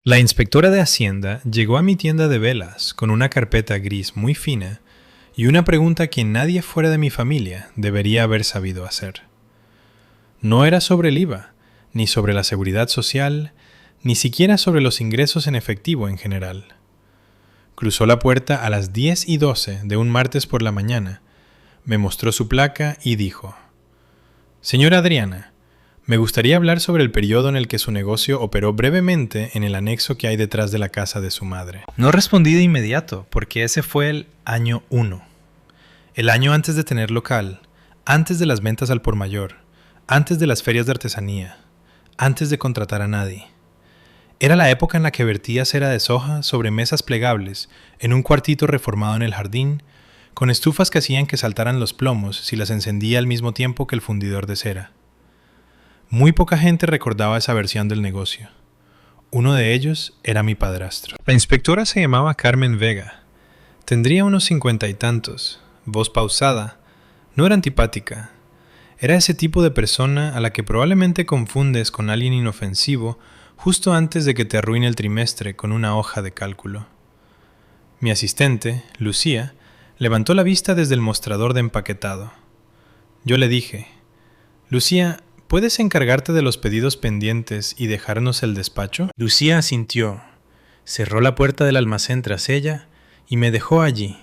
La inspectora de Hacienda llegó a mi tienda de velas con una carpeta gris muy fina y una pregunta que nadie fuera de mi familia debería haber sabido hacer. No era sobre el IVA, ni sobre la seguridad social, ni siquiera sobre los ingresos en efectivo en general. Cruzó la puerta a las 10:12 de un martes por la mañana, me mostró su placa y dijo: «Señora Adriana, me gustaría hablar sobre el periodo en el que su negocio operó brevemente en el anexo que hay detrás de la casa de su madre». No respondí de inmediato, porque ese fue el año 1. El año antes de tener local, antes de las ventas al por mayor, antes de las ferias de artesanía, antes de contratar a nadie. Era la época en la que vertía cera de soja sobre mesas plegables en un cuartito reformado en el jardín, con estufas que hacían que saltaran los plomos si las encendía al mismo tiempo que el fundidor de cera. Muy poca gente recordaba esa versión del negocio. Uno de ellos era mi padrastro. La inspectora se llamaba Carmen Vega. Tendría unos 50 y tantos, voz pausada, no era antipática. Era ese tipo de persona a la que probablemente confundes con alguien inofensivo justo antes de que te arruine el trimestre con una hoja de cálculo. Mi asistente, Lucía, levantó la vista desde el mostrador de empaquetado. Yo le dije: «Lucía, ¿puedes encargarte de los pedidos pendientes y dejarnos el despacho?». Lucía asintió, cerró la puerta del almacén tras ella y me dejó allí,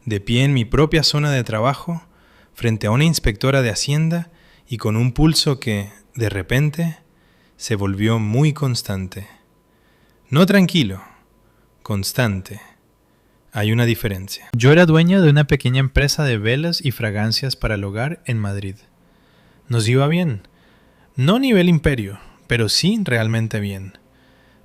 de pie en mi propia zona de trabajo, frente a una inspectora de Hacienda y con un pulso que, de repente, se volvió muy constante. No tranquilo, constante. Hay una diferencia. Yo era dueño de una pequeña empresa de velas y fragancias para el hogar en Madrid. Nos iba bien. No a nivel imperio, pero sí realmente bien.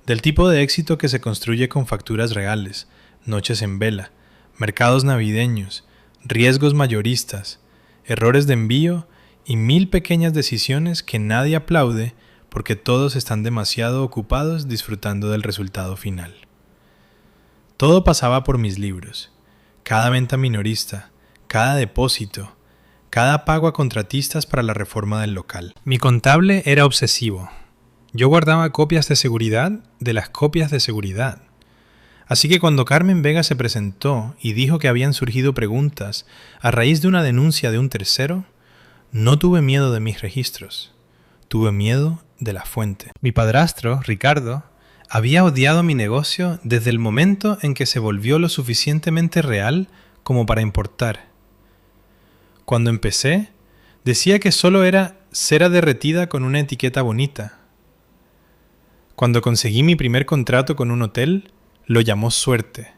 Del tipo de éxito que se construye con facturas reales, noches en vela, mercados navideños, riesgos mayoristas, errores de envío y 1000 pequeñas decisiones que nadie aplaude porque todos están demasiado ocupados disfrutando del resultado final. Todo pasaba por mis libros. Cada venta minorista, cada depósito, cada pago a contratistas para la reforma del local. Mi contable era obsesivo. Yo guardaba copias de seguridad de las copias de seguridad. Así que cuando Carmen Vega se presentó y dijo que habían surgido preguntas a raíz de una denuncia de un tercero, no tuve miedo de mis registros. Tuve miedo de la fuente. Mi padrastro, Ricardo, había odiado mi negocio desde el momento en que se volvió lo suficientemente real como para importar. Cuando empecé, decía que solo era cera derretida con una etiqueta bonita. Cuando conseguí mi primer contrato con un hotel, lo llamó suerte.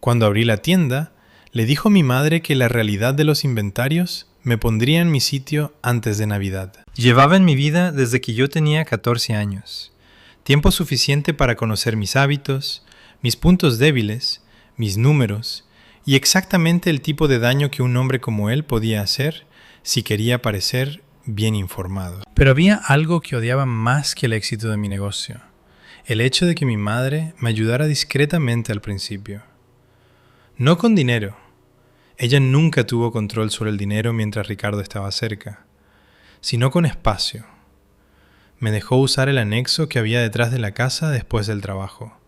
Cuando abrí la tienda, le dijo a mi madre que la realidad de los inventarios me pondría en mi sitio antes de Navidad. Llevaba en mi vida desde que yo tenía 14 años. Tiempo suficiente para conocer mis hábitos, mis puntos débiles, mis números y exactamente el tipo de daño que un hombre como él podía hacer si quería parecer bien informado. Pero había algo que odiaba más que el éxito de mi negocio: el hecho de que mi madre me ayudara discretamente al principio. No con dinero. Ella nunca tuvo control sobre el dinero mientras Ricardo estaba cerca, sino con espacio. Me dejó usar el anexo que había detrás de la casa después del trabajo.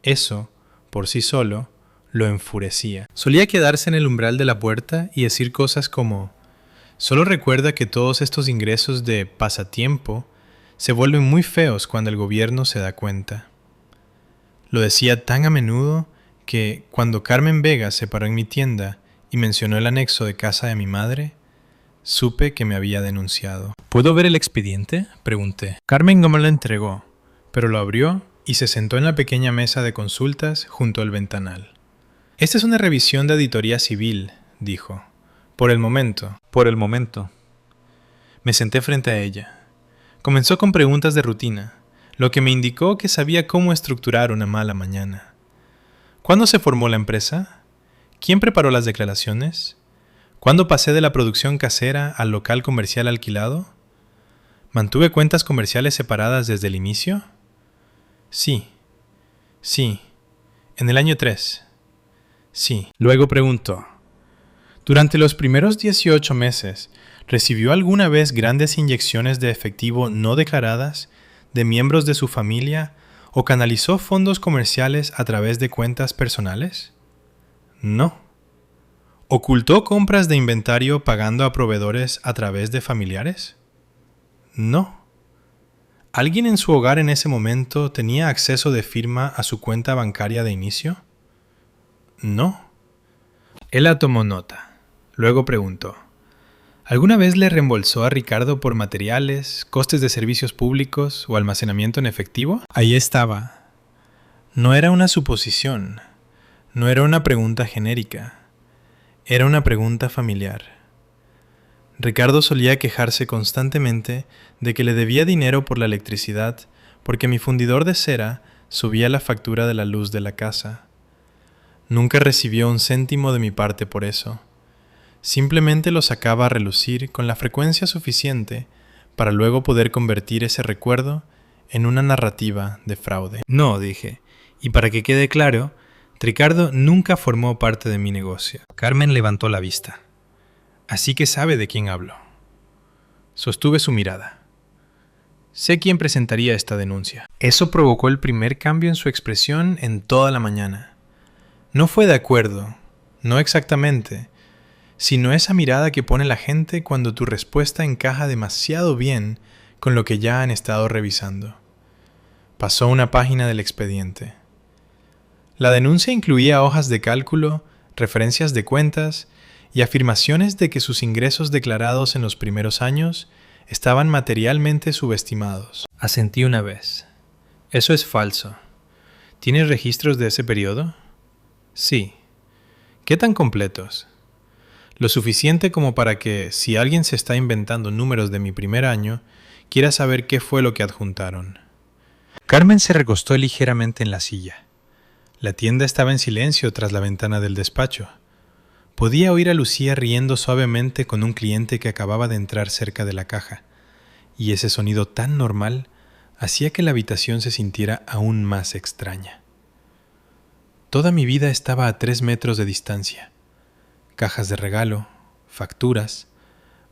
Eso, por sí solo, lo enfurecía. Solía quedarse en el umbral de la puerta y decir cosas como: «Solo recuerda que todos estos ingresos de pasatiempo se vuelven muy feos cuando el gobierno se da cuenta». Lo decía tan a menudo que, cuando Carmen Vega se paró en mi tienda y mencionó el anexo de casa de mi madre, supe que me había denunciado. «¿Puedo ver el expediente?», pregunté. Carmen no me lo entregó, pero lo abrió y se sentó en la pequeña mesa de consultas junto al ventanal. «Esta es una revisión de auditoría civil», dijo. «Por el momento». «Por el momento». Me senté frente a ella. Comenzó con preguntas de rutina, lo que me indicó que sabía cómo estructurar una mala mañana. ¿Cuándo se formó la empresa? ¿Quién preparó las declaraciones? ¿Cuándo pasé de la producción casera al local comercial alquilado? ¿Mantuve cuentas comerciales separadas desde el inicio? Sí. En el año 3. Sí. Luego preguntó: «Durante los primeros 18 meses, ¿recibió alguna vez grandes inyecciones de efectivo no declaradas de miembros de su familia ¿O canalizó fondos comerciales a través de cuentas personales? No. ¿Ocultó compras de inventario pagando a proveedores a través de familiares? No. ¿Alguien en su hogar en ese momento tenía acceso de firma a su cuenta bancaria de inicio? No. Ella tomó nota. Luego preguntó: ¿alguna vez le reembolsó a Ricardo por materiales, costes de servicios públicos o almacenamiento en efectivo? Ahí estaba. No era una suposición. No era una pregunta genérica. Era una pregunta familiar. Ricardo solía quejarse constantemente de que le debía dinero por la electricidad porque mi fundidor de cera subía la factura de la luz de la casa. Nunca recibió un céntimo de mi parte por eso. Simplemente lo sacaba a relucir con la frecuencia suficiente para luego poder convertir ese recuerdo en una narrativa de fraude. No, dije, y para que quede claro, Ricardo nunca formó parte de mi negocio. Carmen levantó la vista. Así que sabe de quién hablo. Sostuve su mirada. Sé quién presentaría esta denuncia. Eso provocó el primer cambio en su expresión en toda la mañana. No fue de acuerdo, no exactamente, sino esa mirada que pone la gente cuando tu respuesta encaja demasiado bien con lo que ya han estado revisando. Pasó una página del expediente. La denuncia incluía hojas de cálculo, referencias de cuentas y afirmaciones de que sus ingresos declarados en los primeros años estaban materialmente subestimados. Asentí una vez. Eso es falso. ¿Tienes registros de ese periodo? Sí. ¿Qué tan completos? Lo suficiente como para que, si alguien se está inventando números de mi primer año, quiera saber qué fue lo que adjuntaron. Carmen se recostó ligeramente en la silla. La tienda estaba en silencio tras la ventana del despacho. Podía oír a Lucía riendo suavemente con un cliente que acababa de entrar cerca de la caja, y ese sonido tan normal hacía que la habitación se sintiera aún más extraña. Toda mi vida estaba a 3 metros de distancia. Cajas de regalo, facturas,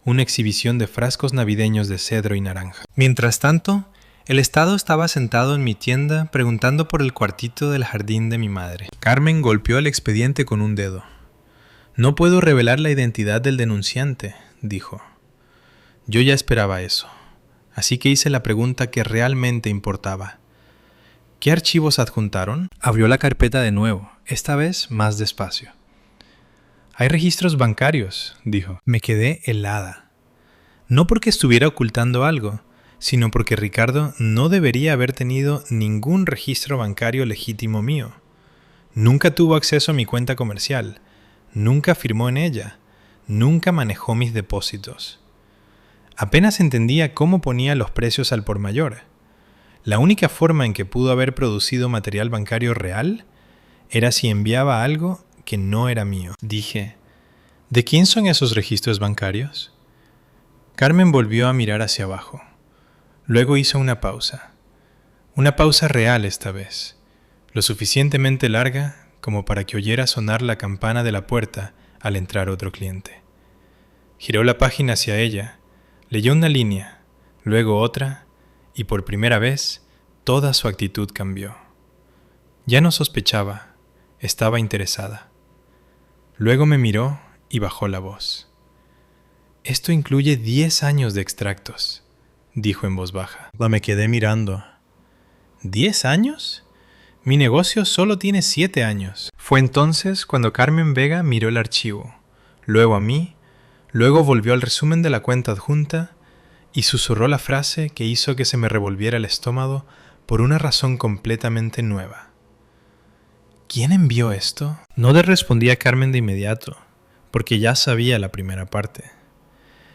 una exhibición de frascos navideños de cedro y naranja. Mientras tanto, el Estado estaba sentado en mi tienda preguntando por el cuartito del jardín de mi madre. Carmen golpeó el expediente con un dedo. No puedo revelar la identidad del denunciante, dijo. Yo ya esperaba eso, así que hice la pregunta que realmente importaba. ¿Qué archivos adjuntaron? Abrió la carpeta de nuevo, esta vez más despacio. Hay registros bancarios, dijo. Me quedé helada. No porque estuviera ocultando algo, sino porque Ricardo no debería haber tenido ningún registro bancario legítimo mío. Nunca tuvo acceso a mi cuenta comercial. Nunca firmó en ella, nunca manejó mis depósitos. Apenas entendía cómo ponía los precios al por mayor. La única forma en que pudo haber producido material bancario real era si enviaba algo que no era mío. Dije, ¿de quién son esos registros bancarios? Carmen volvió a mirar hacia abajo. Luego hizo una pausa real esta vez, lo suficientemente larga como para que oyera sonar la campana de la puerta al entrar otro cliente. Giró la página hacia ella, leyó una línea, luego otra, y por primera vez toda su actitud cambió. Ya no sospechaba, estaba interesada. Luego me miró y bajó la voz. Esto incluye 10 años de extractos, dijo en voz baja. Me quedé mirando. ¿10 años? Mi negocio solo tiene 7 años. Fue entonces cuando Carmen Vega miró el archivo, luego a mí, luego volvió al resumen de la cuenta adjunta y susurró la frase que hizo que se me revolviera el estómago por una razón completamente nueva. ¿Quién envió esto? No le respondí a Carmen de inmediato, porque ya sabía la primera parte.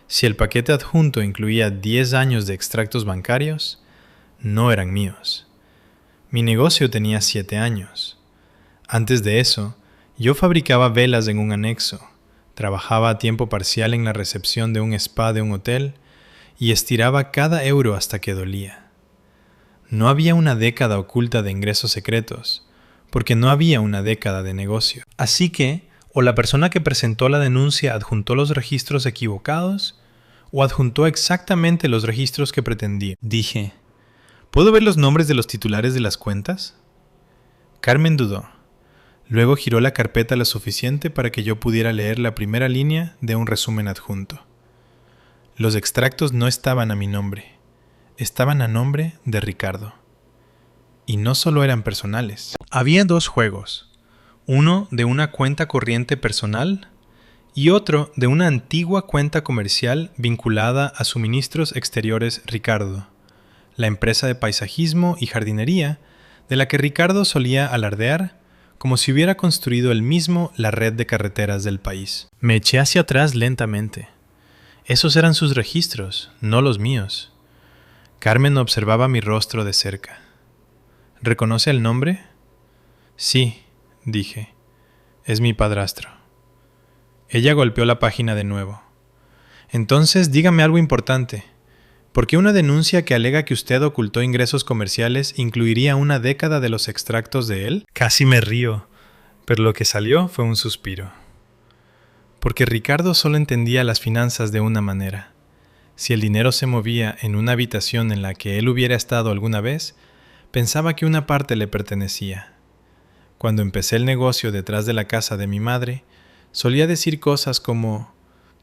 Si el paquete adjunto incluía 10 años de extractos bancarios, no eran míos. Mi negocio tenía 7 años. Antes de eso, yo fabricaba velas en un anexo, trabajaba a tiempo parcial en la recepción de un spa de un hotel y estiraba cada euro hasta que dolía. No había una década oculta de ingresos secretos, porque no había una década de negocio. Así que, o la persona que presentó la denuncia adjuntó los registros equivocados, o adjuntó exactamente los registros que pretendía. Dije, ¿Puedo ver los nombres de los titulares de las cuentas? Carmen dudó. Luego giró la carpeta lo suficiente para que yo pudiera leer la primera línea de un resumen adjunto. Los extractos no estaban a mi nombre, estaban a nombre de Ricardo. Y no solo eran personales. Había dos juegos, uno de una cuenta corriente personal y otro de una antigua cuenta comercial vinculada a Suministros Exteriores Ricardo, la empresa de paisajismo y jardinería de la que Ricardo solía alardear como si hubiera construido él mismo la red de carreteras del país. Me eché hacia atrás lentamente. Esos eran sus registros, no los míos. Carmen observaba mi rostro de cerca. ¿Reconoce el nombre? Sí, dije. Es mi padrastro. Ella golpeó la página de nuevo. Entonces, dígame algo importante. ¿Por qué una denuncia que alega que usted ocultó ingresos comerciales incluiría una década de los extractos de él? Casi me río, pero lo que salió fue un suspiro. Porque Ricardo solo entendía las finanzas de una manera. Si el dinero se movía en una habitación en la que él hubiera estado alguna vez, pensaba que una parte le pertenecía. Cuando empecé el negocio detrás de la casa de mi madre, solía decir cosas como: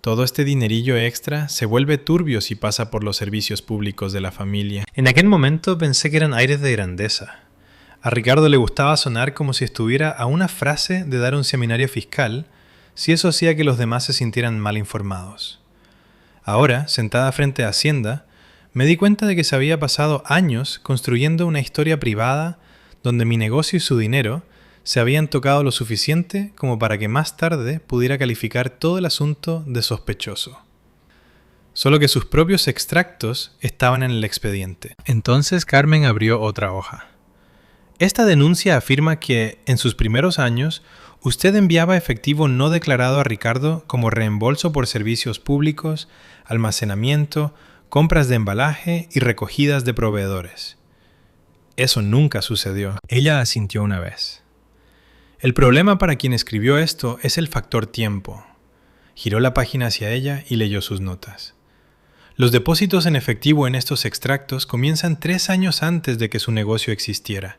todo este dinerillo extra se vuelve turbio si pasa por los servicios públicos de la familia. En aquel momento pensé que eran aires de grandeza. A Ricardo le gustaba sonar como si estuviera a una frase de dar un seminario fiscal, si eso hacía que los demás se sintieran mal informados. Ahora, sentada frente a Hacienda, me di cuenta de que se había pasado años construyendo una historia privada donde mi negocio y su dinero se habían tocado lo suficiente como para que más tarde pudiera calificar todo el asunto de sospechoso. Solo que sus propios extractos estaban en el expediente. Entonces Carmen abrió otra hoja. Esta denuncia afirma que, en sus primeros años, usted enviaba efectivo no declarado a Ricardo como reembolso por servicios públicos, almacenamiento, compras de embalaje y recogidas de proveedores. Eso nunca sucedió. Ella asintió una vez. El problema para quien escribió esto es el factor tiempo. Giró la página hacia ella y leyó sus notas. Los depósitos en efectivo en estos extractos comienzan 3 años antes de que su negocio existiera.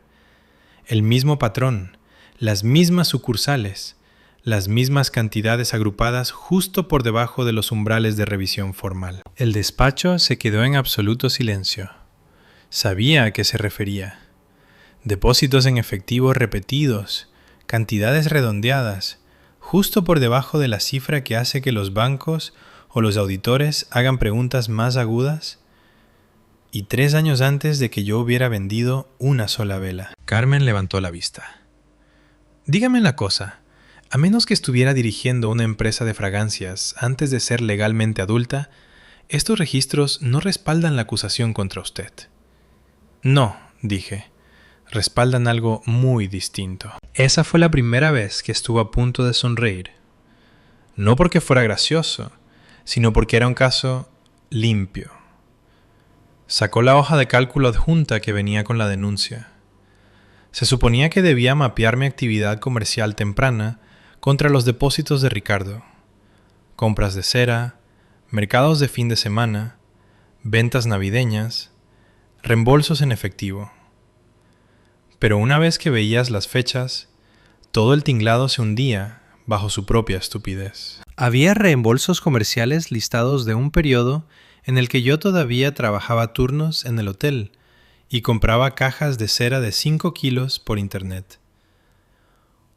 El mismo patrón, las mismas sucursales, las mismas cantidades agrupadas justo por debajo de los umbrales de revisión formal. El despacho se quedó en absoluto silencio. Sabía a qué se refería. Depósitos en efectivo repetidos, cantidades redondeadas, justo por debajo de la cifra que hace que los bancos o los auditores hagan preguntas más agudas, y 3 años antes de que yo hubiera vendido una sola vela. Carmen levantó la vista. Dígame una cosa, a menos que estuviera dirigiendo una empresa de fragancias antes de ser legalmente adulta, estos registros no respaldan la acusación contra usted. No, dije, respaldan algo muy distinto. Esa fue la primera vez que estuvo a punto de sonreír. No porque fuera gracioso, sino porque era un caso limpio. Sacó la hoja de cálculo adjunta que venía con la denuncia. Se suponía que debía mapear mi actividad comercial temprana contra los depósitos de Ricardo. Compras de cera, mercados de fin de semana, ventas navideñas, reembolsos en efectivo. Pero una vez que veías las fechas, todo el tinglado se hundía bajo su propia estupidez. Había reembolsos comerciales listados de un periodo en el que yo todavía trabajaba turnos en el hotel y compraba cajas de cera de 5 kilos por internet.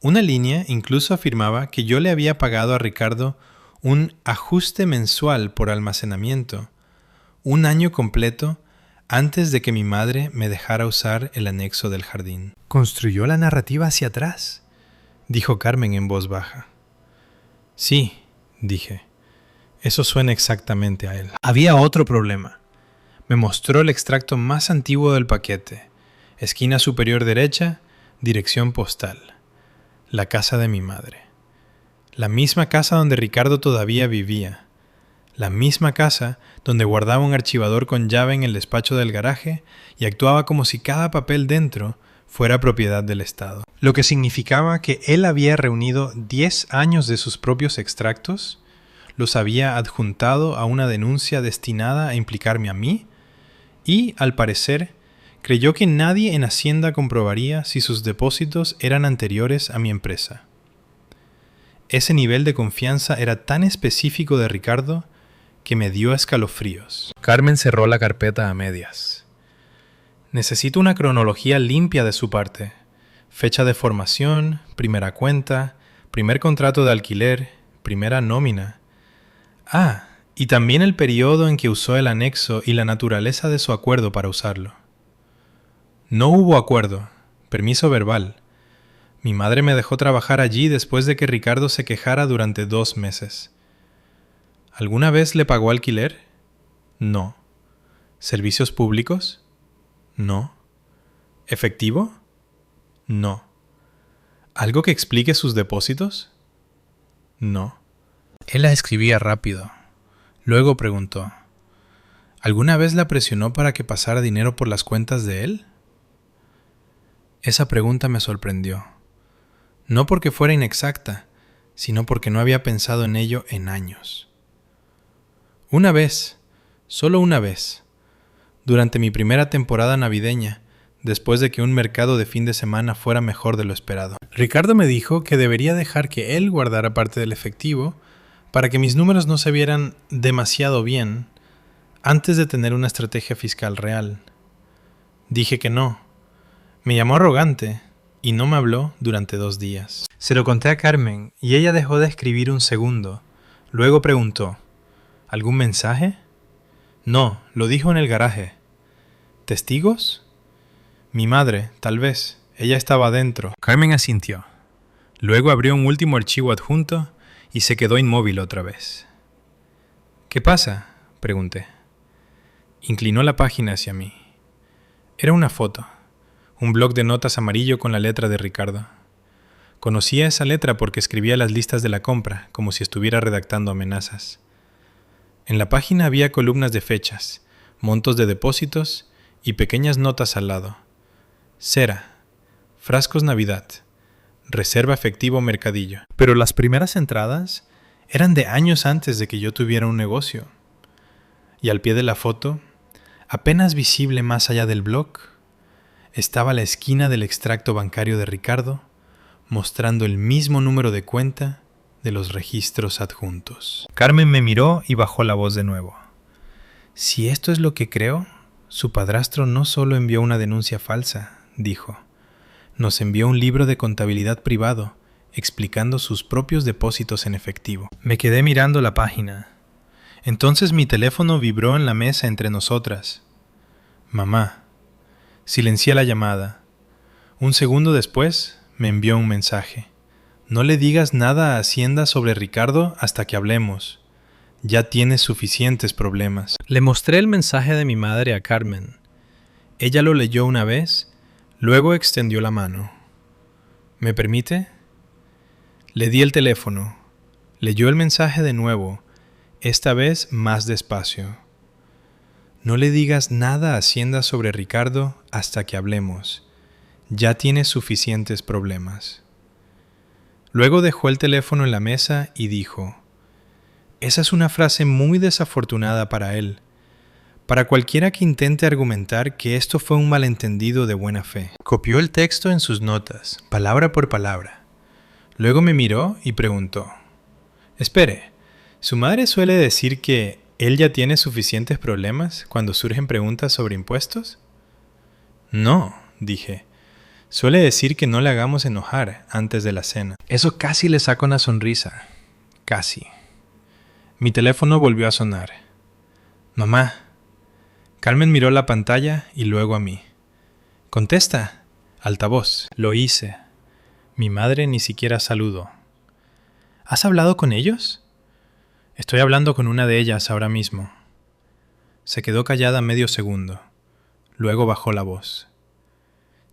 Una línea incluso afirmaba que yo le había pagado a Ricardo un ajuste mensual por almacenamiento, un año completo antes de que mi madre me dejara usar el anexo del jardín. Construyó la narrativa hacia atrás, dijo Carmen en voz baja. Sí, dije. Eso suena exactamente a él. Había otro problema. Me mostró el extracto más antiguo del paquete. Esquina superior derecha, dirección postal. La casa de mi madre. La misma casa donde Ricardo todavía vivía. La misma casa donde guardaba un archivador con llave en el despacho del garaje y actuaba como si cada papel dentro fuera propiedad del Estado. Lo que significaba que él había reunido 10 años de sus propios extractos, los había adjuntado a una denuncia destinada a implicarme a mí y, al parecer, Creyó que nadie en Hacienda comprobaría si sus depósitos eran anteriores a mi empresa. Ese nivel de confianza era tan específico de Ricardo que me dio escalofríos. Carmen cerró la carpeta a medias. Necesito una cronología limpia de su parte. Fecha de formación, primera cuenta, primer contrato de alquiler, primera nómina. Ah, y también el periodo en que usó el anexo y la naturaleza de su acuerdo para usarlo. No hubo acuerdo, permiso verbal. Mi madre me dejó trabajar allí después de que Ricardo se quejara durante 2 meses. ¿Alguna vez le pagó alquiler? No. ¿Servicios públicos? No. ¿Efectivo? No. ¿Algo que explique sus depósitos? No. Él la escribía rápido. Luego preguntó, ¿alguna vez la presionó para que pasara dinero por las cuentas de él? Esa pregunta me sorprendió. No porque fuera inexacta, sino porque no había pensado en ello en años. Una vez, solo una vez, durante mi primera temporada navideña, después de que un mercado de fin de semana fuera mejor de lo esperado. Ricardo me dijo que debería dejar que él guardara parte del efectivo para que mis números no se vieran demasiado bien antes de tener una estrategia fiscal real. Dije que no. Me llamó arrogante y no me habló durante 2 días. Se lo conté a Carmen y ella dejó de escribir un segundo. Luego preguntó, ¿algún mensaje? No, lo dijo en el garaje. ¿Testigos? Mi madre, tal vez. Ella estaba adentro. Carmen asintió. Luego abrió un último archivo adjunto y se quedó inmóvil otra vez. ¿Qué pasa?, pregunté. Inclinó la página hacia mí. Era una foto. Un bloc de notas amarillo con la letra de Ricardo. Conocía esa letra porque escribía las listas de la compra, como si estuviera redactando amenazas. En la página había columnas de fechas, montos de depósitos y pequeñas notas al lado. Cera, frascos Navidad, reserva efectivo mercadillo. Pero las primeras entradas eran de años antes de que yo tuviera un negocio. Y al pie de la foto, apenas visible más allá del bloc, estaba la esquina del extracto bancario de Ricardo, mostrando el mismo número de cuenta de los registros adjuntos. Carmen me miró y bajó la voz de nuevo. Si esto es lo que creo, su padrastro no solo envió una denuncia falsa, dijo. Nos envió un libro de contabilidad privado, explicando sus propios depósitos en efectivo. Me quedé mirando la página. Entonces mi teléfono vibró en la mesa entre nosotras. Mamá. Silencié la llamada. Un segundo después me envió un mensaje. No le digas nada a Hacienda sobre Ricardo hasta que hablemos. Ya tienes suficientes problemas. Le mostré el mensaje de mi madre a Carmen. Ella lo leyó una vez, luego extendió la mano. ¿Me permite? Le di el teléfono. Leyó el mensaje de nuevo, esta vez más despacio. No le digas nada a Hacienda sobre Ricardo hasta que hablemos. Ya tienes suficientes problemas. Luego dejó el teléfono en la mesa y dijo, esa es una frase muy desafortunada para él, para cualquiera que intente argumentar que esto fue un malentendido de buena fe. Copió el texto en sus notas, palabra por palabra. Luego me miró y preguntó, espere, ¿su madre suele decir que él ya tiene suficientes problemas cuando surgen preguntas sobre impuestos? No, dije. Suele decir que no le hagamos enojar antes de la cena. Eso casi le saca una sonrisa. Casi. Mi teléfono volvió a sonar. Mamá. Carmen miró la pantalla y luego a mí. Contesta. Altavoz. Lo hice. Mi madre ni siquiera saludó. ¿Has hablado con ellos? Estoy hablando con una de ellas ahora mismo. Se quedó callada medio segundo. Luego bajó la voz.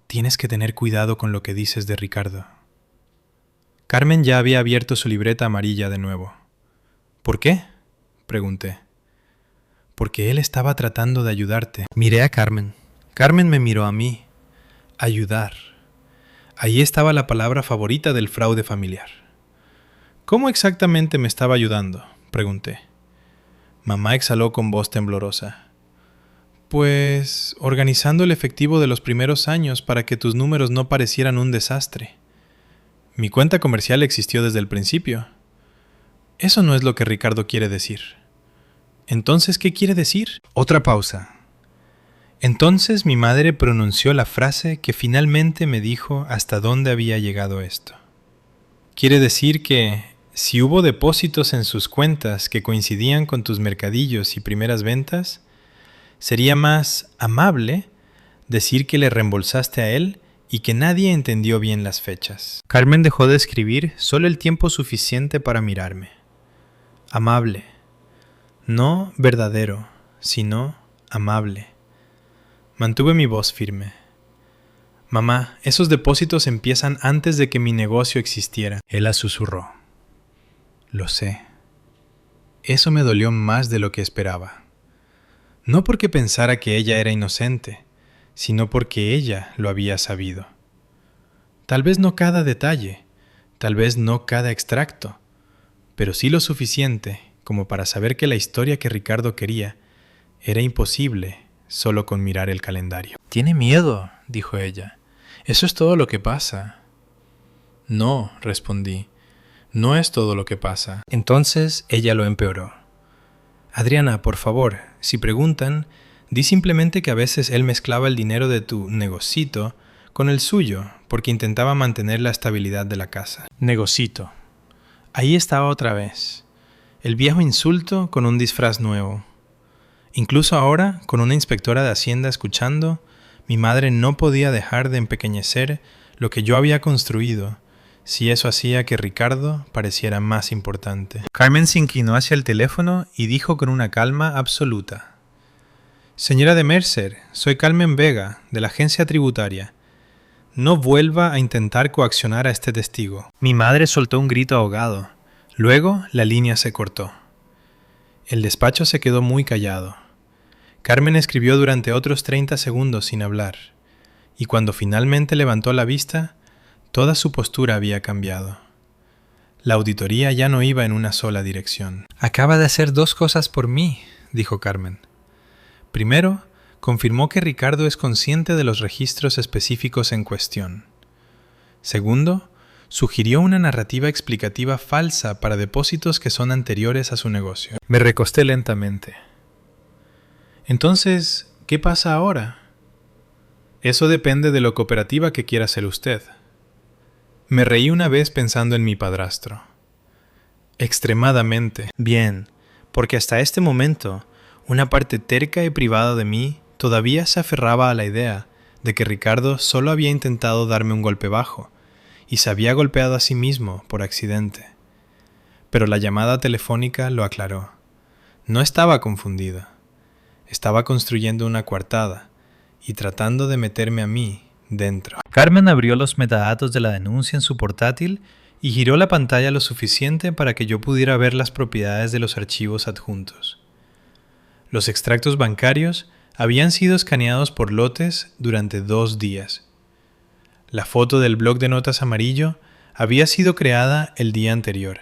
Tienes que tener cuidado con lo que dices de Ricardo. Carmen ya había abierto su libreta amarilla de nuevo. ¿Por qué?, pregunté. Porque él estaba tratando de ayudarte. Miré a Carmen. Carmen me miró a mí. Ayudar. Ahí estaba la palabra favorita del fraude familiar. ¿Cómo exactamente me estaba ayudando?, pregunté. Mamá exhaló con voz temblorosa. Pues organizando el efectivo de los primeros años para que tus números no parecieran un desastre. Mi cuenta comercial existió desde el principio. Eso no es lo que Ricardo quiere decir. Entonces, ¿qué quiere decir? Otra pausa. Entonces mi madre pronunció la frase que finalmente me dijo hasta dónde había llegado esto. Quiere decir que si hubo depósitos en sus cuentas que coincidían con tus mercadillos y primeras ventas, sería más amable decir que le reembolsaste a él y que nadie entendió bien las fechas. Carmen dejó de escribir solo el tiempo suficiente para mirarme. Amable. No verdadero, sino amable. Mantuve mi voz firme. Mamá, esos depósitos empiezan antes de que mi negocio existiera. Él la susurró. Lo sé. Eso me dolió más de lo que esperaba. No porque pensara que ella era inocente, sino porque ella lo había sabido. Tal vez no cada detalle, tal vez no cada extracto, pero sí lo suficiente como para saber que la historia que Ricardo quería era imposible solo con mirar el calendario. «Tiene miedo», dijo ella. «Eso es todo lo que pasa». «No», respondí. «No es todo lo que pasa». Entonces ella lo empeoró. «Adriana, por favor, si preguntan, di simplemente que a veces él mezclaba el dinero de tu negocito con el suyo, porque intentaba mantener la estabilidad de la casa». Negocito. Ahí estaba otra vez. El viejo insulto con un disfraz nuevo. Incluso ahora, con una inspectora de Hacienda escuchando, mi madre no podía dejar de empequeñecer lo que yo había construido, si eso hacía que Ricardo pareciera más importante. Carmen se inclinó hacia el teléfono y dijo con una calma absoluta. «Señora de Mercer, soy Carmen Vega, de la agencia tributaria. No vuelva a intentar coaccionar a este testigo». Mi madre soltó un grito ahogado. Luego la línea se cortó. El despacho se quedó muy callado. Carmen escribió durante otros 30 segundos sin hablar, y cuando finalmente levantó la vista, toda su postura había cambiado. La auditoría ya no iba en una sola dirección. «Acaba de hacer dos cosas por mí», dijo Carmen. Primero, confirmó que Ricardo es consciente de los registros específicos en cuestión. Segundo, sugirió una narrativa explicativa falsa para depósitos que son anteriores a su negocio. Me recosté lentamente. Entonces, ¿qué pasa ahora? Eso depende de lo cooperativa que quiera ser usted. Me reí una vez pensando en mi padrastro. Extremadamente. Bien, porque hasta este momento, una parte terca y privada de mí todavía se aferraba a la idea de que Ricardo solo había intentado darme un golpe bajo y se había golpeado a sí mismo por accidente. Pero la llamada telefónica lo aclaró. No estaba confundido. Estaba construyendo una coartada y tratando de meterme a mí dentro. Carmen abrió los metadatos de la denuncia en su portátil y giró la pantalla lo suficiente para que yo pudiera ver las propiedades de los archivos adjuntos. Los extractos bancarios habían sido escaneados por lotes durante 2 días. La foto del bloc de notas amarillo había sido creada el día anterior.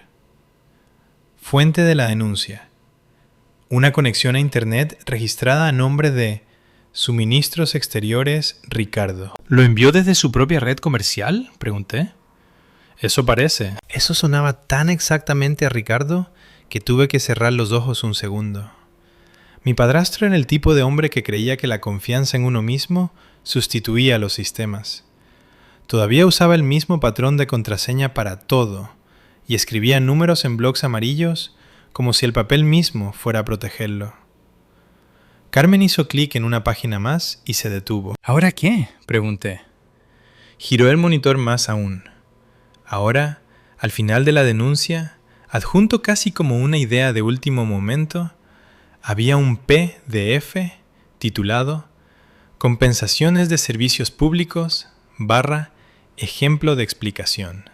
Fuente de la denuncia. Una conexión a Internet registrada a nombre de Suministros Exteriores Ricardo. ¿Lo envió desde su propia red comercial?, pregunté. Eso parece. Eso sonaba tan exactamente a Ricardo que tuve que cerrar los ojos un segundo. Mi padrastro era el tipo de hombre que creía que la confianza en uno mismo sustituía a los sistemas. Todavía usaba el mismo patrón de contraseña para todo y escribía números en blocs amarillos como si el papel mismo fuera a protegerlo. Carmen hizo clic en una página más y se detuvo. ¿Ahora qué?, pregunté. Giró el monitor más aún. Ahora, al final de la denuncia, adjunto casi como una idea de último momento, había un PDF titulado Compensaciones de Servicios Públicos / Ejemplo de explicación.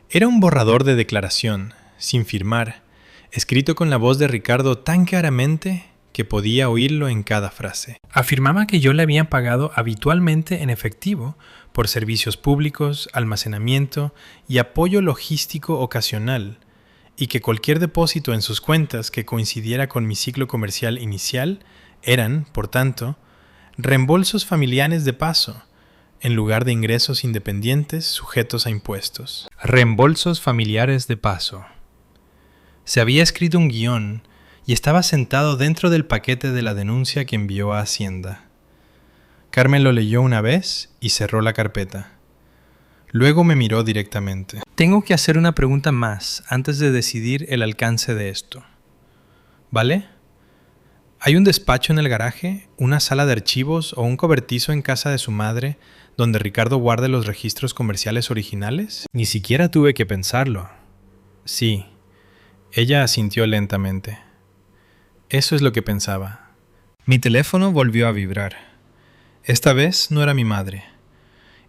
Era un borrador de declaración, sin firmar, escrito con la voz de Ricardo tan claramente que podía oírlo en cada frase. Afirmaba que yo le había pagado habitualmente en efectivo por servicios públicos, almacenamiento y apoyo logístico ocasional, y que cualquier depósito en sus cuentas que coincidiera con mi ciclo comercial inicial Eran, por tanto, reembolsos familiares de paso, en lugar de ingresos independientes sujetos a impuestos. Reembolsos familiares de paso. Se había escrito un guión y estaba sentado dentro del paquete de la denuncia que envió a Hacienda. Carmen lo leyó una vez y cerró la carpeta. Luego me miró directamente. Tengo que hacer una pregunta más antes de decidir el alcance de esto. ¿Vale? ¿Hay un despacho en el garaje, una sala de archivos o un cobertizo en casa de su madre donde Ricardo guarde los registros comerciales originales? Ni siquiera tuve que pensarlo. Sí. Ella asintió lentamente. Eso es lo que pensaba. Mi teléfono volvió a vibrar. Esta vez no era mi madre.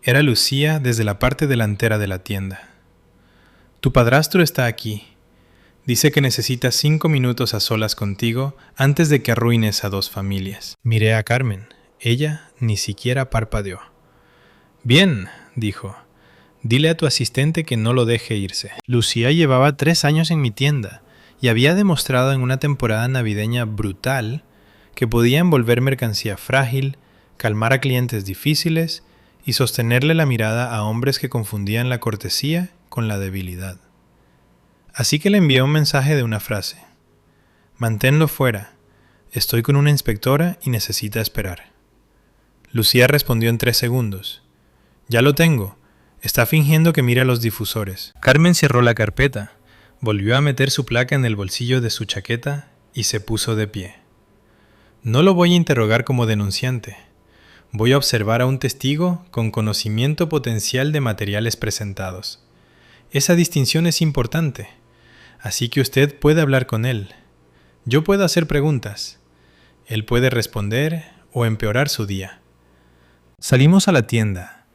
Era Lucía desde la parte delantera de la tienda. Tu padrastro está aquí. Dice que necesita 5 minutos a solas contigo antes de que arruines a 2 familias. Miré a Carmen. Ella ni siquiera parpadeó. Bien, dijo. Dile a tu asistente que no lo deje irse. Lucía llevaba 3 años en mi tienda y había demostrado en una temporada navideña brutal que podía envolver mercancía frágil, calmar a clientes difíciles y sostenerle la mirada a hombres que confundían la cortesía con la debilidad. Así que le envié un mensaje de una frase. Manténlo fuera. Estoy con una inspectora y necesita esperar. Lucía respondió en 3 segundos. Ya lo tengo. Está fingiendo que mira los difusores. Carmen cerró la carpeta, volvió a meter su placa en el bolsillo de su chaqueta y se puso de pie. No lo voy a interrogar como denunciante. Voy a observar a un testigo con conocimiento potencial de materiales presentados. Esa distinción es importante, así que usted puede hablar con él. Yo puedo hacer preguntas. Él puede responder o empeorar su día. Salimos a la tienda.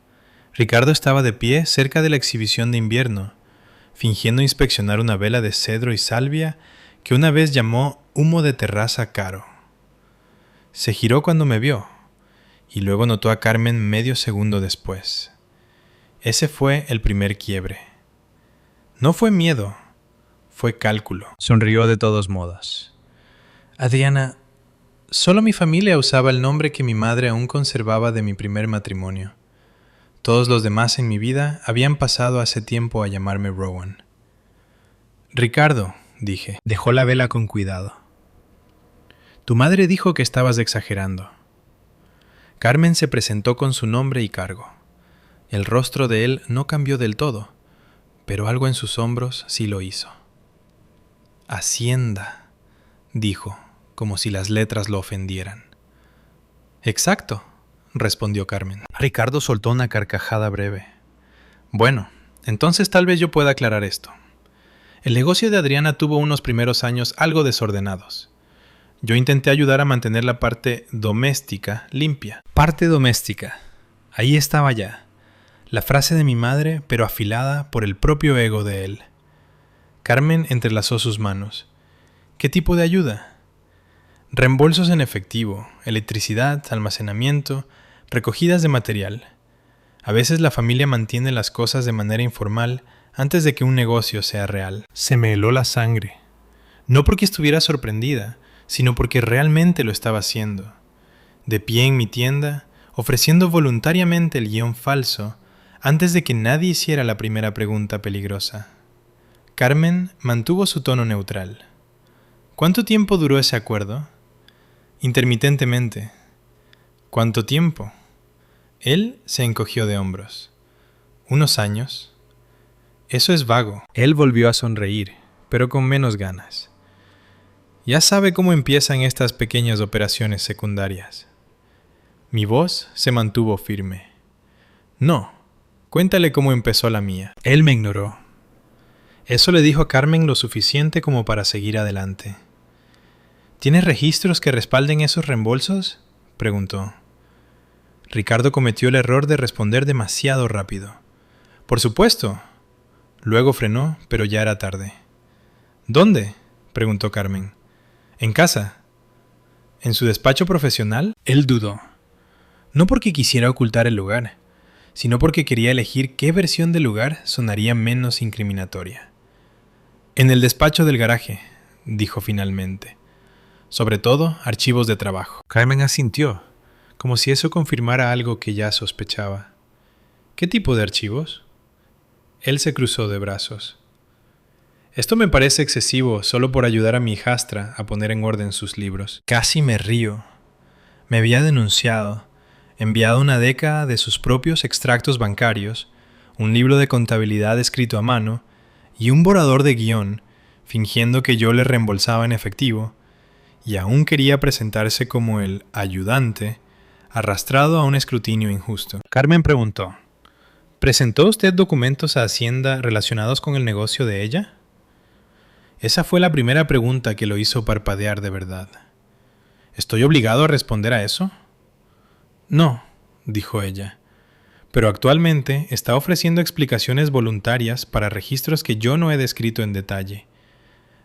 Ricardo estaba de pie cerca de la exhibición de invierno, fingiendo inspeccionar una vela de cedro y salvia que una vez llamó humo de terraza caro. Se giró cuando me vio, y luego notó a Carmen medio segundo después. Ese fue el primer quiebre. No fue miedo, fue cálculo. Sonrió de todos modos. Adriana, solo mi familia usaba el nombre que mi madre aún conservaba de mi primer matrimonio. Todos los demás en mi vida habían pasado hace tiempo a llamarme Rowan. Ricardo, dije, dejó la vela con cuidado. Tu madre dijo que estabas exagerando. Carmen se presentó con su nombre y cargo. El rostro de él no cambió del todo, pero algo en sus hombros sí lo hizo. Hacienda, dijo, como si las letras lo ofendieran. Exacto, respondió Carmen. Ricardo soltó una carcajada breve. Bueno, entonces tal vez yo pueda aclarar esto. El negocio de Adriana tuvo unos primeros años algo desordenados. Yo intenté ayudar a mantener la parte doméstica limpia. Parte doméstica. Ahí estaba ya. La frase de mi madre, pero afilada por el propio ego de él. Carmen entrelazó sus manos. ¿Qué tipo de ayuda? Reembolsos en efectivo, electricidad, almacenamiento, recogidas de material. A veces la familia mantiene las cosas de manera informal antes de que un negocio sea real. Se me heló la sangre. No porque estuviera sorprendida, sino porque realmente lo estaba haciendo. De pie en mi tienda, ofreciendo voluntariamente el guión falso, antes de que nadie hiciera la primera pregunta peligrosa. Carmen mantuvo su tono neutral. ¿Cuánto tiempo duró ese acuerdo? Intermitentemente. ¿Cuánto tiempo? Él se encogió de hombros. ¿Unos años? Eso es vago. Él volvió a sonreír, pero con menos ganas. Ya sabe cómo empiezan estas pequeñas operaciones secundarias. Mi voz se mantuvo firme. No, cuéntale cómo empezó la mía. Él me ignoró. Eso le dijo a Carmen lo suficiente como para seguir adelante. ¿Tienes registros que respalden esos reembolsos?, preguntó. Ricardo cometió el error de responder demasiado rápido. Por supuesto. Luego frenó, pero ya era tarde. ¿Dónde?, preguntó Carmen. ¿En casa? ¿En su despacho profesional? Él dudó. No porque quisiera ocultar el lugar, sino porque quería elegir qué versión del lugar sonaría menos incriminatoria. En el despacho del garaje, dijo finalmente. sobre todo archivos de trabajo. Carmen asintió, como si eso confirmara algo que ya sospechaba. ¿Qué tipo de archivos? Él se cruzó de brazos. Esto me parece excesivo solo por ayudar a mi hijastra a poner en orden sus libros. Casi me río. Me había denunciado, enviado una década de sus propios extractos bancarios, un libro de contabilidad escrito a mano y un borrador de guión, fingiendo que yo le reembolsaba en efectivo, y aún quería presentarse como el ayudante, arrastrado a un escrutinio injusto. Carmen preguntó, ¿presentó usted documentos a Hacienda relacionados con el negocio de ella? Esa fue la primera pregunta que lo hizo parpadear de verdad. ¿Estoy obligado a responder a eso? No, dijo ella, pero actualmente está ofreciendo explicaciones voluntarias para registros que yo no he descrito en detalle.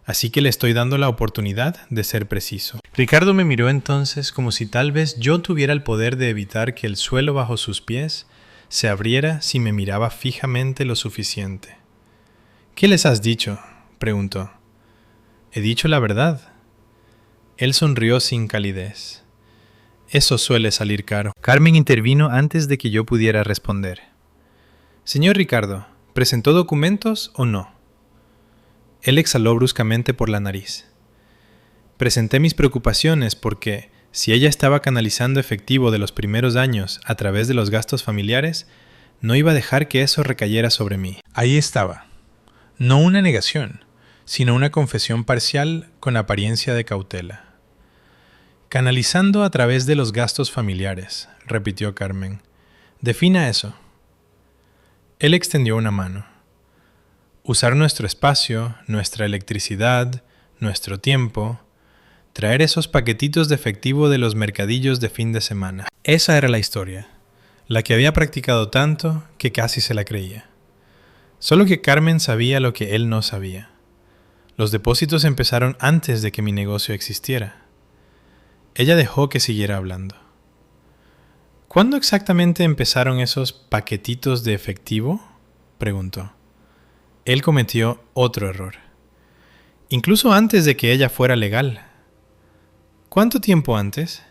Así que le estoy dando la oportunidad de ser preciso. Ricardo me miró entonces como si tal vez yo tuviera el poder de evitar que el suelo bajo sus pies se abriera si me miraba fijamente lo suficiente. ¿Qué les has dicho?, preguntó. He dicho la verdad. Él sonrió sin calidez. Eso suele salir caro. Carmen intervino antes de que yo pudiera responder. Señor Ricardo, ¿presentó documentos o no? Él exhaló bruscamente por la nariz. Presenté mis preocupaciones porque, si ella estaba canalizando efectivo de los primeros años a través de los gastos familiares, no iba a dejar que eso recayera sobre mí. Ahí estaba. No una negación, sino una confesión parcial con apariencia de cautela. Canalizando a través de los gastos familiares, repitió Carmen. Defina eso. Él extendió una mano. Usar nuestro espacio, nuestra electricidad, nuestro tiempo, traer esos paquetitos de efectivo de los mercadillos de fin de semana. Esa era la historia, la que había practicado tanto que casi se la creía. Solo que Carmen sabía lo que él no sabía. Los depósitos empezaron antes de que mi negocio existiera. Ella dejó que siguiera hablando. ¿Cuándo exactamente empezaron esos paquetitos de efectivo?, preguntó. Él cometió otro error. Incluso antes de que ella fuera legal. ¿Cuánto tiempo antes?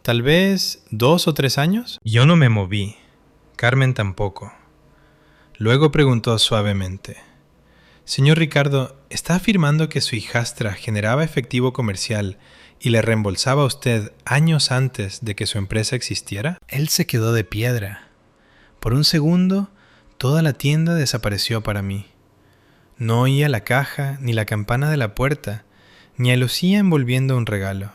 ¿Tal vez 2 o 3 años? Yo no me moví. Carmen tampoco. Luego preguntó suavemente. Señor Ricardo, ¿está afirmando que su hijastra generaba efectivo comercial y le reembolsaba a usted años antes de que su empresa existiera? Él se quedó de piedra. Por un segundo, toda la tienda desapareció para mí. No oía la caja, ni la campana de la puerta, ni a Lucía envolviendo un regalo.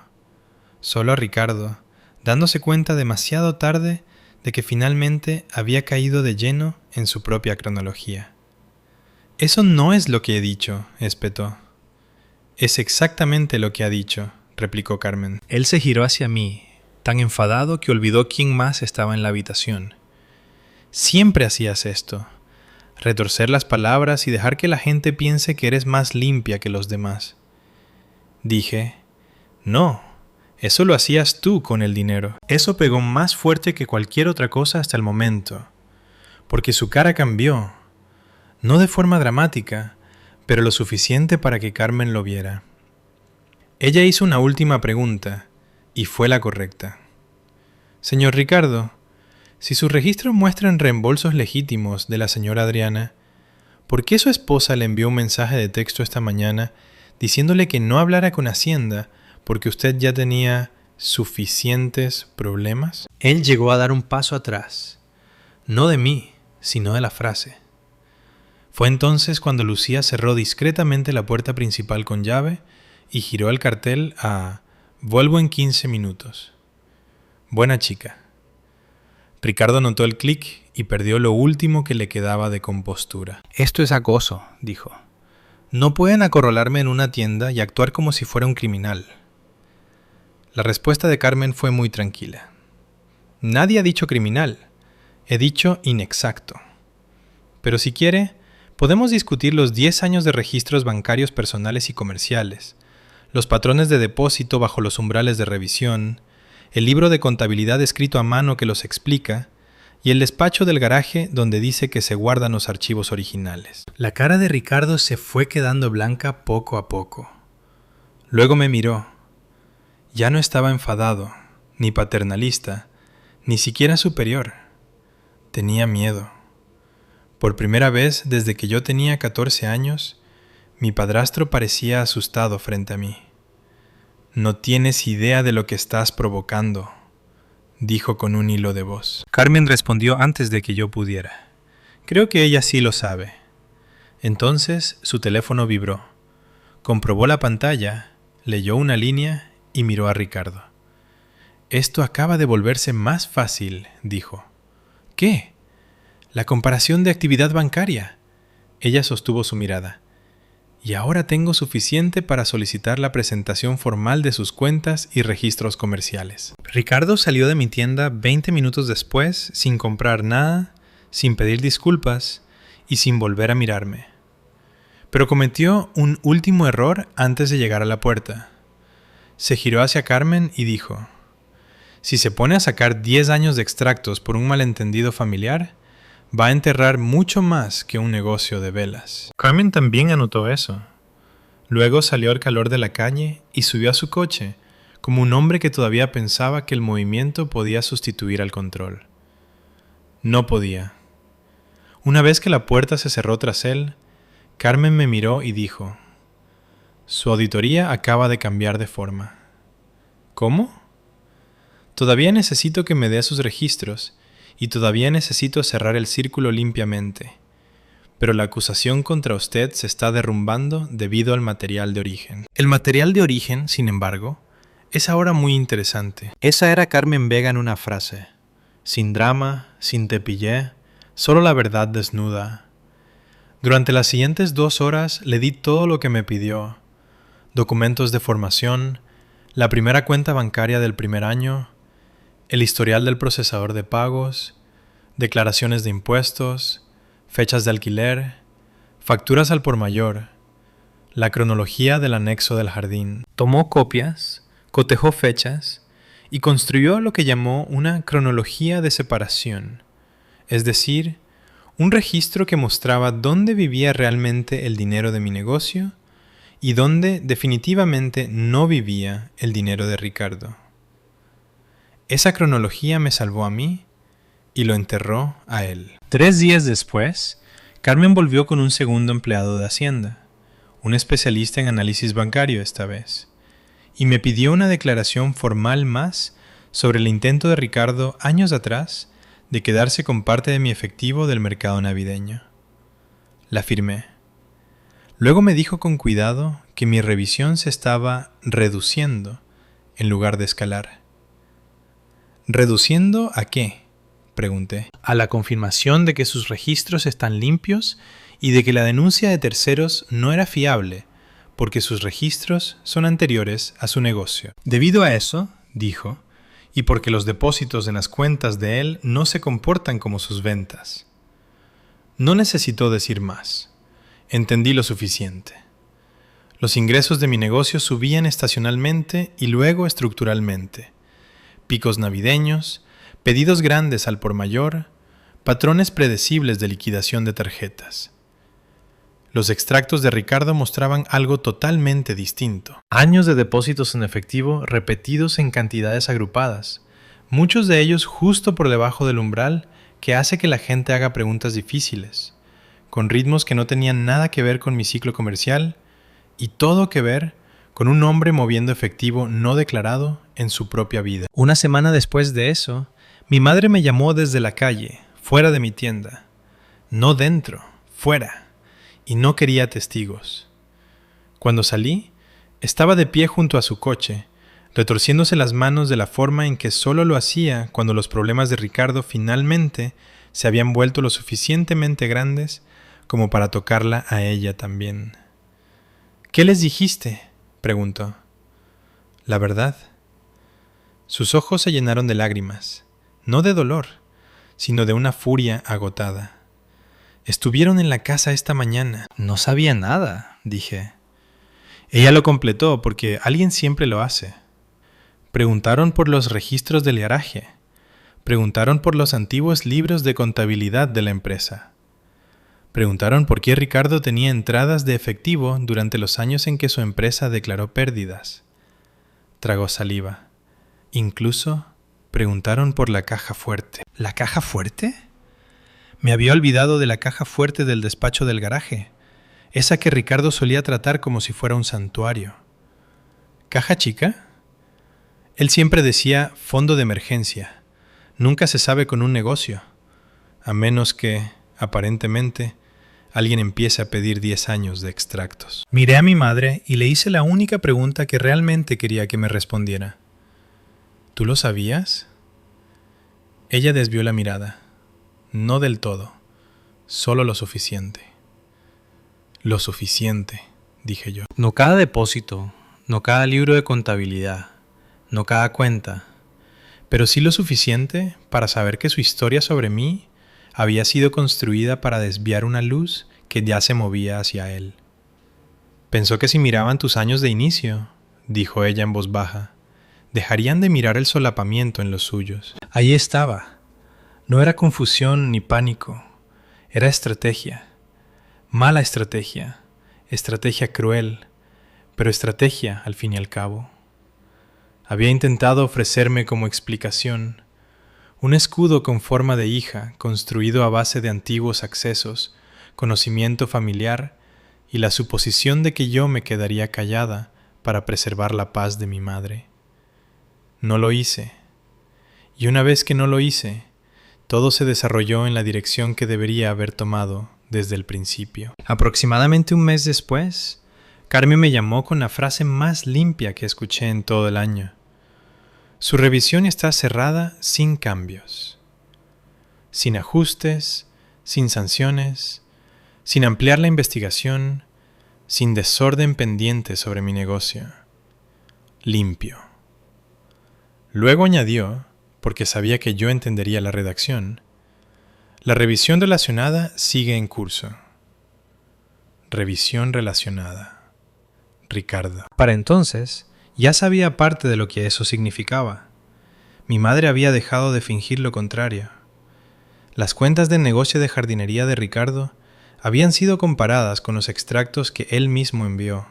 Solo a Ricardo, dándose cuenta demasiado tarde de que finalmente había caído de lleno en su propia cronología. Eso no es lo que he dicho, espetó. Es exactamente lo que ha dicho, replicó Carmen. Él se giró hacia mí, tan enfadado que olvidó quién más estaba en la habitación. Siempre hacías esto, retorcer las palabras y dejar que la gente piense que eres más limpia que los demás. Dije, no, eso lo hacías tú con el dinero. Eso pegó más fuerte que cualquier otra cosa hasta el momento, porque su cara cambió, no de forma dramática, pero lo suficiente para que Carmen lo viera. Ella hizo una última pregunta, y fue la correcta. Señor Ricardo, si sus registros muestran reembolsos legítimos de la señora Adriana, ¿por qué su esposa le envió un mensaje de texto esta mañana diciéndole que no hablara con Hacienda porque usted ya tenía suficientes problemas? Él llegó a dar un paso atrás, no de mí, sino de la frase. Fue entonces cuando Lucía cerró discretamente la puerta principal con llave y giró el cartel a «Vuelvo en 15 minutos». Buena chica. Ricardo notó el clic y perdió lo último que le quedaba de compostura. «Esto es acoso», dijo. «No pueden acorralarme en una tienda y actuar como si fuera un criminal». La respuesta de Carmen fue muy tranquila. «Nadie ha dicho criminal. He dicho inexacto. Pero si quiere, podemos discutir los 10 años de registros bancarios personales y comerciales, los patrones de depósito bajo los umbrales de revisión, el libro de contabilidad escrito a mano que los explica y el despacho del garaje donde dice que se guardan los archivos originales». La cara de Ricardo se fue quedando blanca poco a poco. Luego me miró, Ya no estaba enfadado, ni paternalista, ni siquiera superior. Tenía miedo. Por primera vez desde que yo tenía 14 años, mi padrastro parecía asustado frente a mí. «No tienes idea de lo que estás provocando», dijo con un hilo de voz. Carmen respondió antes de que yo pudiera. «Creo que ella sí lo sabe». Entonces su teléfono vibró. Comprobó la pantalla, leyó una línea y miró a Ricardo. «Esto acaba de volverse más fácil», dijo. «¿Qué?» «La comparación de actividad bancaria». Ella sostuvo su mirada. «Y ahora tengo suficiente para solicitar la presentación formal de sus cuentas y registros comerciales». Ricardo salió de mi tienda 20 minutos después, sin comprar nada, sin pedir disculpas y sin volver a mirarme. Pero cometió un último error antes de llegar a la puerta. Se giró hacia Carmen y dijo: «Si se pone a sacar 10 años de extractos por un malentendido familiar, va a enterrar mucho más que un negocio de velas». Carmen también anotó eso. Luego salió al calor de la calle y subió a su coche, como un hombre que todavía pensaba que el movimiento podía sustituir al control. No podía. Una vez que la puerta se cerró tras él, Carmen me miró y dijo: «Su auditoría acaba de cambiar de forma». «¿Cómo?» «Todavía necesito que me dé sus registros y todavía necesito cerrar el círculo limpiamente. Pero la acusación contra usted se está derrumbando debido al material de origen». El material de origen, sin embargo, es ahora muy interesante. Esa era Carmen Vega en una frase. Sin drama, sin tepillé, solo la verdad desnuda. Durante las siguientes 2 horas le di todo lo que me pidió: documentos de formación, la primera cuenta bancaria del primer año, el historial del procesador de pagos, declaraciones de impuestos, fechas de alquiler, facturas al por mayor, la cronología del anexo del jardín. Tomó copias, cotejó fechas y construyó lo que llamó una cronología de separación, es decir, un registro que mostraba dónde vivía realmente el dinero de mi negocio y dónde definitivamente no vivía el dinero de Ricardo. Esa cronología me salvó a mí y lo enterró a él. 3 días después, Carmen volvió con un segundo empleado de Hacienda, un especialista en análisis bancario esta vez, y me pidió una declaración formal más sobre el intento de Ricardo años atrás de quedarse con parte de mi efectivo del mercado navideño. La firmé. Luego me dijo con cuidado que mi revisión se estaba reduciendo en lugar de escalar. ¿Reduciendo a qué?, pregunté. A la confirmación de que sus registros están limpios y de que la denuncia de terceros no era fiable, porque sus registros son anteriores a su negocio. Debido a eso, dijo, y porque los depósitos en las cuentas de él no se comportan como sus ventas. No necesitó decir más. Entendí lo suficiente. Los ingresos de mi negocio subían estacionalmente y luego estructuralmente. Picos navideños, pedidos grandes al por mayor, patrones predecibles de liquidación de tarjetas. Los extractos de Ricardo mostraban algo totalmente distinto. Años de depósitos en efectivo repetidos en cantidades agrupadas, muchos de ellos justo por debajo del umbral que hace que la gente haga preguntas difíciles, con ritmos que no tenían nada que ver con mi ciclo comercial y todo que ver con un hombre moviendo efectivo no declarado en su propia vida. Una semana después de eso, mi madre me llamó desde la calle, fuera de mi tienda. No dentro, fuera. Y no quería testigos. Cuando salí, estaba de pie junto a su coche, retorciéndose las manos de la forma en que solo lo hacía cuando los problemas de Ricardo finalmente se habían vuelto lo suficientemente grandes como para tocarla a ella también. «¿Qué les dijiste?», preguntó. «La verdad». Sus ojos se llenaron de lágrimas, no de dolor, sino de una furia agotada. «Estuvieron en la casa esta mañana». «No sabía nada», dije. Ella lo completó porque alguien siempre lo hace. Preguntaron por los registros del garaje. Preguntaron por los antiguos libros de contabilidad de la empresa. Preguntaron por qué Ricardo tenía entradas de efectivo durante los años en que su empresa declaró pérdidas. Tragó saliva. Incluso preguntaron por la caja fuerte. ¿La caja fuerte? Me había olvidado de la caja fuerte del despacho del garaje, esa que Ricardo solía tratar como si fuera un santuario. ¿Caja chica? Él siempre decía fondo de emergencia. Nunca se sabe con un negocio, a menos que, aparentemente, alguien empiece a pedir 10 años de extractos. Miré a mi madre y le hice la única pregunta que realmente quería que me respondiera. ¿Tú lo sabías? Ella desvió la mirada. No del todo, solo lo suficiente. Lo suficiente, dije yo. No cada depósito, no cada libro de contabilidad, no cada cuenta, pero sí lo suficiente para saber que su historia sobre mí había sido construida para desviar una luz que ya se movía hacia él. Pensó que si miraban tus años de inicio, dijo ella en voz baja, dejarían de mirar el solapamiento en los suyos. Ahí estaba. No era confusión ni pánico, era estrategia. Mala estrategia, estrategia cruel, pero estrategia al fin y al cabo. Había intentado ofrecerme como explicación un escudo con forma de hija construido a base de antiguos accesos, conocimiento familiar y la suposición de que yo me quedaría callada para preservar la paz de mi madre. No lo hice, y una vez que no lo hice, todo se desarrolló en la dirección que debería haber tomado desde el principio. Aproximadamente un mes después, Carmen me llamó con la frase más limpia que escuché en todo el año. Su revisión está cerrada sin cambios, sin ajustes, sin sanciones, sin ampliar la investigación, sin desorden pendiente sobre mi negocio. Limpio. Luego añadió, porque sabía que yo entendería la redacción, la revisión relacionada sigue en curso. Revisión relacionada. Ricardo. Para entonces, ya sabía parte de lo que eso significaba. Mi madre había dejado de fingir lo contrario. Las cuentas del negocio de jardinería de Ricardo habían sido comparadas con los extractos que él mismo envió.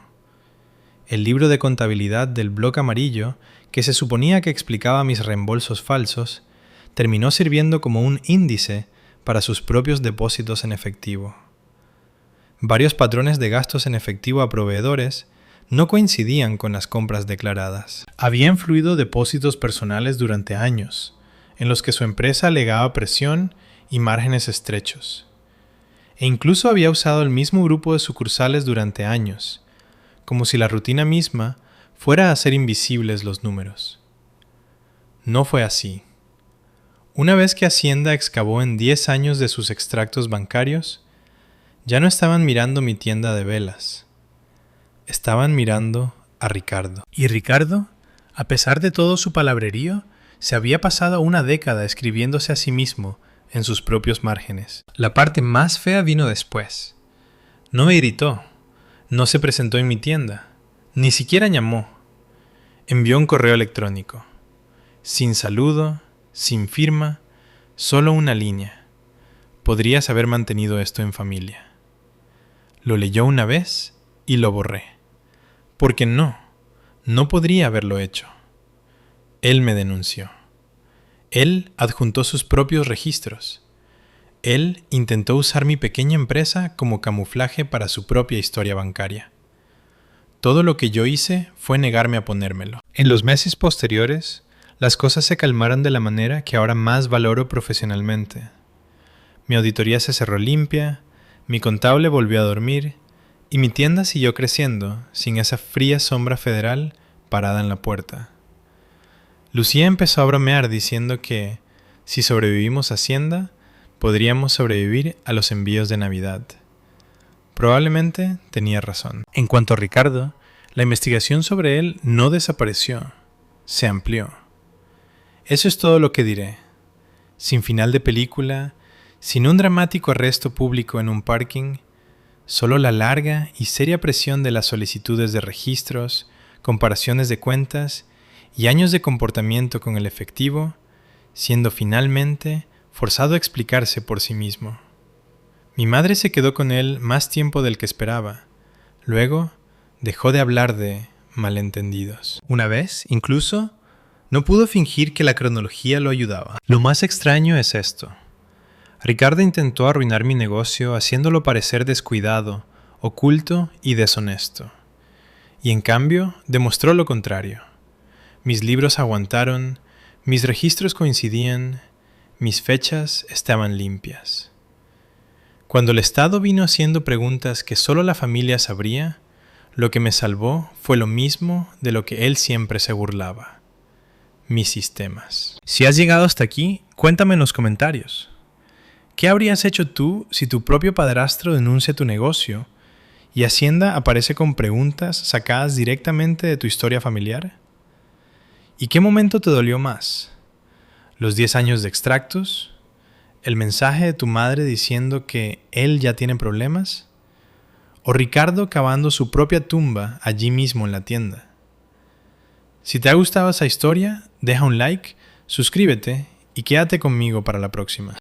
El libro de contabilidad del bloc amarillo, que se suponía que explicaba mis reembolsos falsos, terminó sirviendo como un índice para sus propios depósitos en efectivo. Varios patrones de gastos en efectivo a proveedores no coincidían con las compras declaradas. Habían fluido depósitos personales durante años, en los que su empresa alegaba presión y márgenes estrechos. E incluso había usado el mismo grupo de sucursales durante años, como si la rutina misma fuera a hacer invisibles los números. No fue así. Una vez que Hacienda excavó en 10 años de sus extractos bancarios, ya no estaban mirando mi tienda de velas. Estaban mirando a Ricardo. Y Ricardo, a pesar de todo su palabrerío, se había pasado una década escribiéndose a sí mismo en sus propios márgenes. La parte más fea vino después. No me gritó, no se presentó en mi tienda, ni siquiera llamó. Envió un correo electrónico, sin saludo, sin firma, solo una línea. Podrías haber mantenido esto en familia. Lo leyó una vez y lo borré. Porque no podría haberlo hecho. Él me denunció. Él adjuntó sus propios registros. Él intentó usar mi pequeña empresa como camuflaje para su propia historia bancaria. Todo lo que yo hice fue negarme a ponérmelo. En los meses posteriores, las cosas se calmaron de la manera que ahora más valoro profesionalmente. Mi auditoría se cerró limpia, mi contable volvió a dormir y mi tienda siguió creciendo sin esa fría sombra federal parada en la puerta. Lucía empezó a bromear diciendo que, si sobrevivimos a Hacienda, podríamos sobrevivir a los envíos de Navidad. Probablemente tenía razón. En cuanto a Ricardo, la investigación sobre él no desapareció, se amplió. Eso es todo lo que diré. Sin final de película, sin un dramático arresto público en un parking, solo la larga y seria presión de las solicitudes de registros, comparaciones de cuentas y años de comportamiento con el efectivo, siendo finalmente forzado a explicarse por sí mismo. Mi madre se quedó con él más tiempo del que esperaba. Luego dejó de hablar de malentendidos. Una vez, incluso, no pudo fingir que la cronología lo ayudaba. Lo más extraño es esto. Ricardo intentó arruinar mi negocio haciéndolo parecer descuidado, oculto y deshonesto. Y en cambio, demostró lo contrario. Mis libros aguantaron, mis registros coincidían, mis fechas estaban limpias. Cuando el Estado vino haciendo preguntas que solo la familia sabría, lo que me salvó fue lo mismo de lo que él siempre se burlaba: mis sistemas. Si has llegado hasta aquí, cuéntame en los comentarios. ¿Qué habrías hecho tú si tu propio padrastro denuncia tu negocio y Hacienda aparece con preguntas sacadas directamente de tu historia familiar? ¿Y qué momento te dolió más? ¿Los 10 años de extractos? ¿El mensaje de tu madre diciendo que él ya tiene problemas? ¿O Ricardo cavando su propia tumba allí mismo en la tienda? Si te ha gustado esa historia, deja un like, suscríbete y quédate conmigo para la próxima.